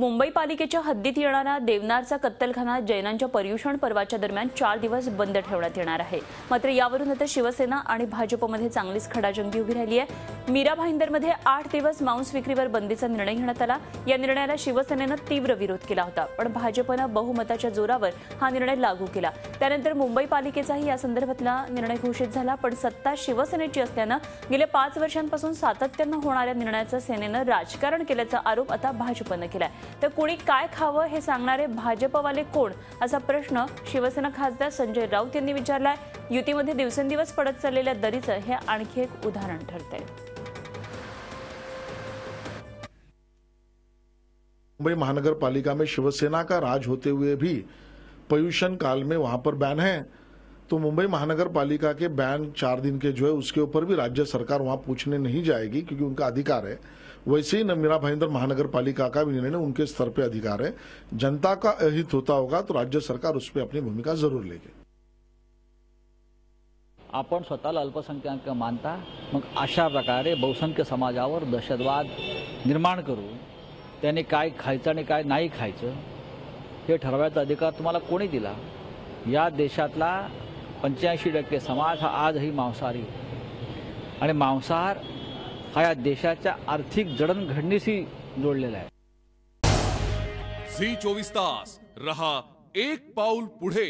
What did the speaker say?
मुंबई पालिकेच्या हद्दीत येणारा देवनारचा कत्तलखाना जैनांच्या पर्युषण पर्वाच्या दरम्यान 4 दिवस बंद ठेवण्यात येणार आहे। मात्र यावरून आता शिवसेना आणि भाजपमध्ये चांगलीच खडाजंगी उभी राहिली आहे। मीरा भाईंदरमध्ये 8 दिवस मांस विक्रीवर बंदीचा निर्णय घेण्यात आला। या निर्णयाला शिवसेनेनं तीव्र विरोध केला होता, पण भाजपनं बहुमताच्या जोरावर हा निर्णय लागू केला। त्यानंतर मुंबई पालिकेचाही या संदर्भातला निर्णय घोषित झाला, पण सत्ता शिवसेनेची असल्यानं गेल्या 5 वर्षांपासून सातत्यानं होणाऱ्या निर्णयाचं सेनेनं राजकारण केल्याचा आरोप आता भाजपनं केलाय। तर कोणी काय खावं हे सांगणारे भाजपवाले कोण, असा प्रश्न शिवसेना खासदार संजय राऊत यांनी विचारलाय। युतीमध्ये दिवसेंदिवस पडत चाललेल्या दरीचं हे आणखी एक उदाहरण ठरतंय। मुंबई महानगर पालिका में शिवसेना का राज होते हुए भी पर्युषण काल में वहां पर बैन है, तो मुंबई महानगर पालिका के बैन 4 दिन के जो है उसके ऊपर भी राज्य सरकार वहां पूछने नहीं जाएगी, क्योंकि उनका अधिकार है। वैसे ही मीरा भाईंदर महानगर पालिका का भी निर्णय उनके स्तर पे अधिकार है। जनता का अहित होता होगा तो राज्य सरकार उस पर अपनी भूमिका जरूर लेगी। आपण स्वतःला अल्पसंख्याक मानता, मग अशा प्रकारे बहुसंख्य समाजावर दहशतवाद निर्माण करून त्याने काय खायचं आणि काय नाही खायचं हे ठरवायचा अधिकार तुम्हाला कोणी दिला? या देशातला 85% समाज हा आजही मांसाहारी आणि मांसाहार हा या देशाच्या आर्थिक जडणघडणीशी जोडलेला आहे। झी 24 तास रहा एक पाऊल पुढे।